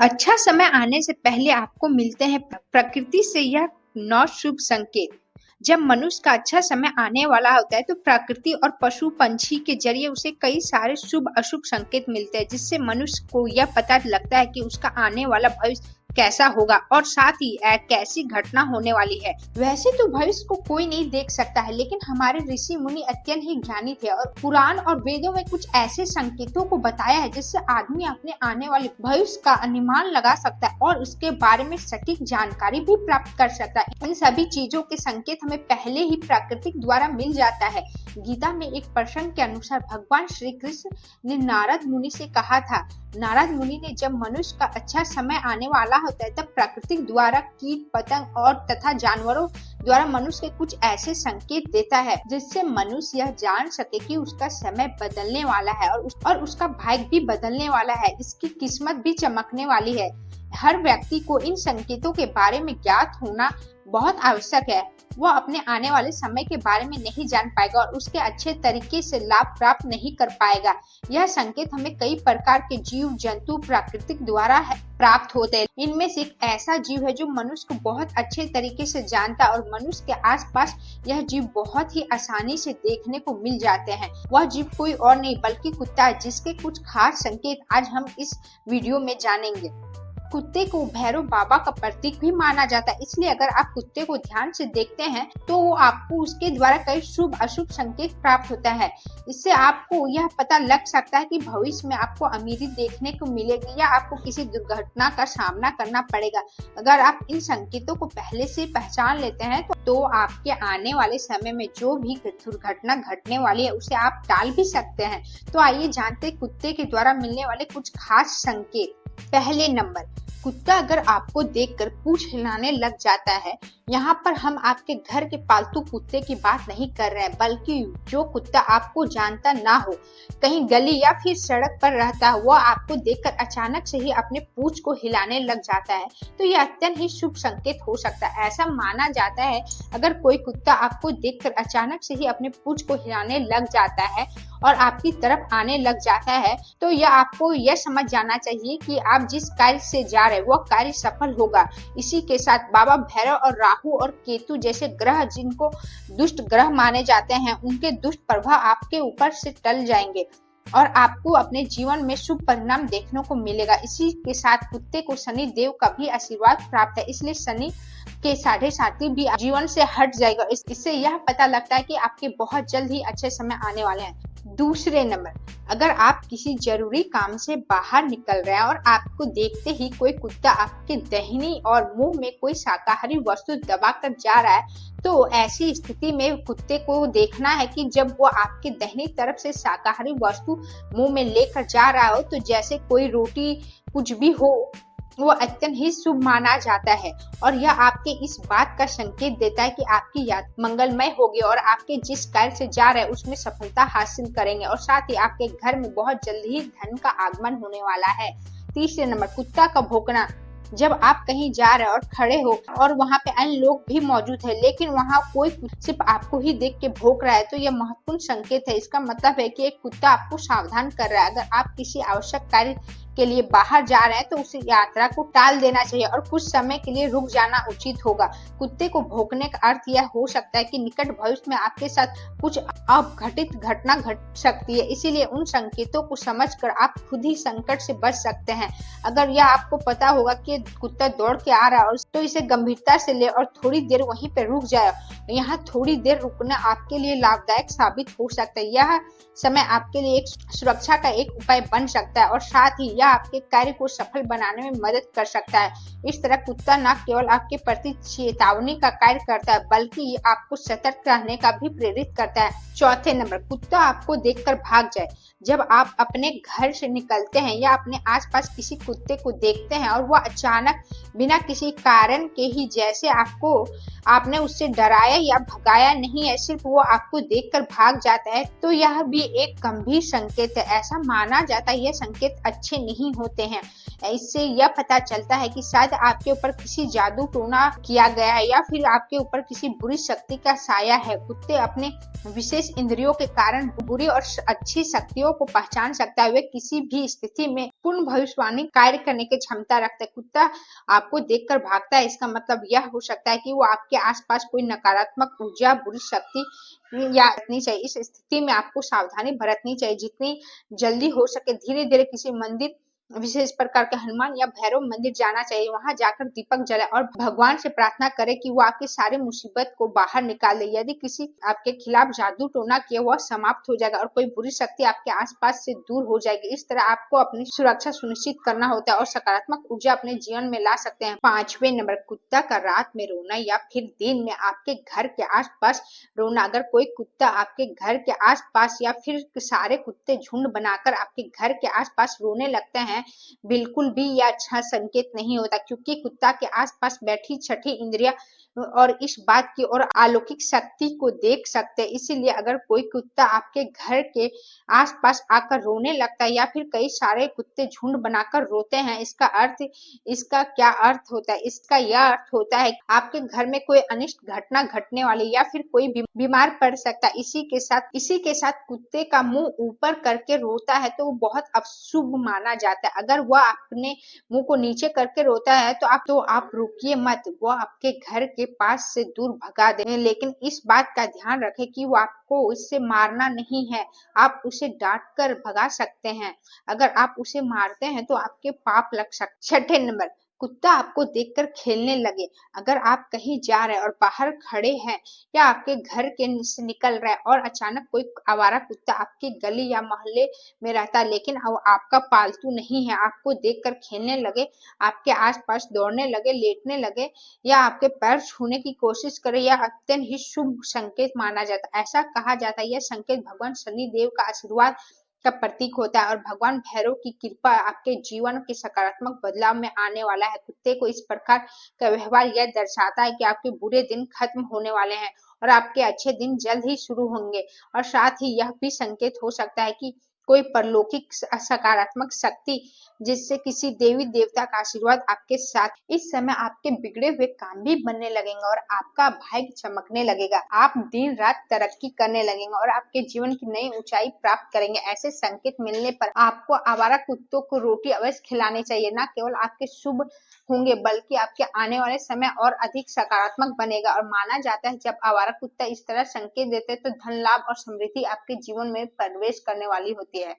अच्छा समय आने से पहले आपको मिलते हैं प्रकृति से यह 9 शुभ संकेत। जब मनुष्य का अच्छा समय आने वाला होता है तो प्रकृति और पशु पंछी के जरिए उसे कई सारे शुभ अशुभ संकेत मिलते हैं, जिससे मनुष्य को यह पता लगता है कि उसका आने वाला भविष्य कैसा होगा और साथ ही कैसी घटना होने वाली है। वैसे तो भविष्य को कोई नहीं देख सकता है, लेकिन हमारे ऋषि मुनि अत्यंत ही ज्ञानी थे और पुराण और वेदों में कुछ ऐसे संकेतों को बताया है जिससे आदमी अपने आने वाले भविष्य का अनुमान लगा सकता है और उसके बारे में सटीक जानकारी भी प्राप्त कर सकता है। इन सभी चीजों के संकेत हमें पहले ही प्राकृतिक द्वारा मिल जाता है। गीता में एक प्रसंग के अनुसार भगवान श्री कृष्ण ने नारद मुनि से कहा था। नारद मुनि ने जब मनुष्य का अच्छा समय आने वाला होता है तब प्रकृति द्वारा कीट पतंग और तथा जानवरों द्वारा मनुष्य के कुछ ऐसे संकेत देता है जिससे मनुष्य यह जान सके कि उसका समय बदलने वाला है और उसका भाग्य भी बदलने वाला है, इसकी किस्मत भी चमकने वाली है। हर व्यक्ति को इन संकेतों के बारे में ज्ञात होना बहुत आवश्यक है। वह अपने आने वाले समय के बारे में नहीं जान पाएगा और उसके अच्छे तरीके से लाभ प्राप्त नहीं कर पाएगा। यह संकेत हमें कई प्रकार के जीव जंतु प्राकृतिक द्वारा प्राप्त होते हैं। इनमें से एक ऐसा जीव है जो मनुष्य को बहुत अच्छे तरीके से जानता है और मनुष्य के आसपास यह जीव बहुत ही आसानी से देखने को मिल जाते हैं। वह जीव कोई और नहीं बल्कि कुत्ता है, जिसके कुछ खास संकेत आज हम इस वीडियो में जानेंगे। कुत्ते को भैरव बाबा का प्रतीक भी माना जाता है, इसलिए अगर आप कुत्ते को ध्यान से देखते हैं तो आपको उसके द्वारा कई शुभ अशुभ संकेत प्राप्त होता है। इससे आपको यह पता लग सकता है कि भविष्य में आपको अमीरी देखने को मिलेगी या आपको किसी दुर्घटना का सामना करना पड़ेगा। अगर आप इन संकेतों को पहले से पहचान लेते हैं तो आपके आने वाले समय में जो भी दुर्घटना घटने वाली है उसे आप टाल भी सकते हैं। तो आइए जानते हैं कुत्ते के द्वारा मिलने वाले कुछ खास संकेत। पहले नंबर, कुत्ता अगर आपको देखकर पूंछ हिलाने लग जाता है। यहाँ पर हम आपके घर के पालतू कुत्ते की बात नहीं कर रहे हैं, बल्कि जो कुत्ता आपको जानता ना हो, कहीं गली या फिर सड़क पर रहता है, वो आपको देखकर अचानक से ही अपने पूंछ को हिलाने लग जाता है, तो यह अत्यंत ही शुभ संकेत हो सकता है। ऐसा माना जाता है अगर कोई कुत्ता आपको देखकर अचानक से ही अपने पूंछ को हिलाने लग जाता है और आपकी तरफ आने लग जाता है तो यह आपको यह समझ जाना चाहिए कि आप जिस कार्य से जा रहे हैं वह कार्य सफल होगा। इसी के साथ बाबा भैरव और राहु और केतु जैसे ग्रह जिनको दुष्ट ग्रह माने जाते हैं, उनके दुष्ट प्रभाव आपके ऊपर से टल जाएंगे और आपको अपने जीवन में शुभ परिणाम देखने को मिलेगा। इसी के साथ कुत्ते को शनि देव का भी आशीर्वाद प्राप्त है, इसलिए शनि के 7.5 भी जीवन से हट जाएगा। इससे यह पता लगता है कि आपके बहुत जल्द ही अच्छे समय आने वाले हैं। दूसरे नंबर, अगर आप किसी जरूरी काम से बाहर निकल रहे हैं और आपको देखते ही कोई कुत्ता आपके दाहिनी और मुंह में कोई शाकाहारी वस्तु दबाकर जा रहा है, तो ऐसी स्थिति में कुत्ते को देखना है कि जब वो आपके दाहिनी तरफ से शाकाहारी वस्तु मुंह में लेकर जा रहा हो, तो जैसे कोई रोटी कुछ भी हो, वो अत्यंत ही शुभ माना जाता है और यह आपके इस बात का संकेत देता है कि आपकी यात्रा मंगलमय होगी और आपके जिस कार्य से जा रहे हैं उसमें सफलता हासिल करेंगे और साथ ही आपके घर में बहुत जल्द ही धन का आगमन होने वाला है। तीसरे नंबर, कुत्ता का भौंकना। जब आप कहीं जा रहे हो और खड़े हो और वहां पे अन्य लोग भी मौजूद है, लेकिन वहां कोई सिर्फ आपको ही देख के भौंक रहा है, तो यह महत्वपूर्ण संकेत है। इसका मतलब है कि एक कुत्ता आपको सावधान कर रहा है। अगर आप किसी आवश्यक कार्य के लिए बाहर जा रहे हैं तो उस यात्रा को टाल देना चाहिए और कुछ समय के लिए रुक जाना उचित होगा। कुत्ते को भौंकने का अर्थ यह हो सकता है कि निकट भविष्य में आपके साथ कुछ अघटित घटना घट सकती है, इसीलिए उन संकेतों को समझकर आप खुद ही संकट से बच सकते हैं। अगर यह आपको पता होगा कि कुत्ता दौड़ के आ रहा है तो इसे गंभीरता से ले और थोड़ी देर वहीं पे रुक जाए। यहाँ थोड़ी देर रुकना आपके लिए लाभदायक साबित हो सकता है। यह समय आपके लिए एक सुरक्षा का एक उपाय बन सकता है और साथ ही यह आपके कार्य को सफल बनाने में मदद कर सकता है। इस तरह कुत्ता न केवल आपके प्रति चेतावनी का कार्य करता है, बल्कि आपको सतर्क रहने का भी प्रेरित करता है। चौथे नंबर, कुत्ता आपको देखकर भाग जाए। जब आप अपने घर से निकलते हैं या अपने आसपास किसी कुत्ते को देखते हैं और वह अचानक बिना किसी कारण के ही, जैसे आपने उससे डराया या भगाया नहीं है, सिर्फ वो आपको देखकर भाग जाता है, तो यह भी एक गंभीर संकेत है। ऐसा माना जाता है यह संकेत अच्छे नहीं होते हैं। इससे यह पता चलता है कि शायद आपके ऊपर किसी जादू टोना किया गया है या फिर आपके ऊपर किसी बुरी शक्ति का साया है। कुत्ते अपने विशेष इंद्रियों के कारण बुरी और अच्छी शक्तियों कुत्तों को पहचान सकता है, वे किसी भी स्थिति में पूर्ण भविष्यवाणी कार्य करने की क्षमता रखते हैं। कुत्ता आपको देखकर भागता है, इसका मतलब यह हो सकता है कि वो आपके आसपास कोई नकारात्मक ऊर्जा, बुरी शक्ति या रखनी चाहिए। इस स्थिति में आपको सावधानी बरतनी चाहिए, जितनी जल्दी हो सके धीरे धीरे किसी मंदिर, विशेष प्रकार के हनुमान या भैरव मंदिर जाना चाहिए। वहां जाकर दीपक जलाए और भगवान से प्रार्थना करें कि वो आपकी सारी मुसीबत को बाहर निकाल दे। यदि किसी आपके खिलाफ जादू टोना किया, वह समाप्त हो जाएगा और कोई बुरी शक्ति आपके आसपास से दूर हो जाएगी। इस तरह आपको अपनी सुरक्षा सुनिश्चित करना होता है और सकारात्मक ऊर्जा अपने जीवन में ला सकते हैं। 5वें नंबर, कुत्ता का रात में रोना या फिर दिन में आपके घर के आसपास रोना। अगर कोई कुत्ता आपके घर के आसपास या फिर सारे कुत्ते झुंड बनाकर आपके घर के आसपास रोने लगते हैं, बिल्कुल भी यह अच्छा संकेत नहीं होता, क्योंकि कुत्ता के आसपास बैठी छठी इंद्रिया और इस बात की और अलौकिक शक्ति को देख सकते हैं। इसीलिए अगर कोई कुत्ता आपके घर के आसपास आकर रोने लगता है या फिर कई सारे कुत्ते झुंड बनाकर रोते हैं, इसका क्या अर्थ होता है? इसका यह अर्थ होता है कि आपके घर में कोई अनिष्ट घटना घटने वाली या फिर कोई बीमार पड़ सकता है। इसी के साथ कुत्ते का मुंह ऊपर करके रोता है तो वो बहुत अशुभ माना जाता है। अगर वह अपने मुंह को नीचे करके रोता है तो आप रुकिए मत, वो आपके घर के पास से दूर भगा दे। लेकिन इस बात का ध्यान रखें कि वो आपको इससे मारना नहीं है, आप उसे डांट कर भगा सकते हैं। अगर आप उसे मारते हैं तो आपके पाप लग सकते। 6ठे नंबर, कुत्ता आपको देखकर खेलने लगे। अगर आप कहीं जा रहे हैं और बाहर खड़े हैं या आपके घर के से निकल रहे हैं और अचानक कोई आवारा कुत्ता आपकी गली या मोहल्ले में रहता है, लेकिन आपका पालतू नहीं है, आपको देखकर खेलने लगे, आपके आसपास दौड़ने लगे, लेटने लगे या आपके पैर छूने की कोशिश करे, यह अत्यंत ही शुभ संकेत माना जाता है। ऐसा कहा जाता है यह संकेत भगवान शनि देव का आशीर्वाद का प्रतीक होता है और भगवान भैरव की कृपा आपके जीवन के सकारात्मक बदलाव में आने वाला है। कुत्ते को इस प्रकार का व्यवहार यह दर्शाता है कि आपके बुरे दिन खत्म होने वाले हैं और आपके अच्छे दिन जल्द ही शुरू होंगे। और साथ ही यह भी संकेत हो सकता है कि कोई परलौकिक सकारात्मक शक्ति, जिससे किसी देवी देवता का आशीर्वाद आपके साथ। इस समय आपके बिगड़े हुए काम भी बनने लगेंगे और आपका भाग्य चमकने लगेगा। आप दिन रात तरक्की करने लगेंगे और आपके जीवन की नई ऊंचाई प्राप्त करेंगे। ऐसे संकेत मिलने पर आपको आवारा कुत्तों को रोटी अवश्य खिलानी चाहिए। न केवल आपके शुभ होंगे बल्कि आपके आने वाले समय और अधिक सकारात्मक बनेगा। और माना जाता है जब आवारा कुत्ता इस तरह संकेत देते हैं तो धन लाभ और समृद्धि आपके जीवन में प्रवेश करने वाली होती है।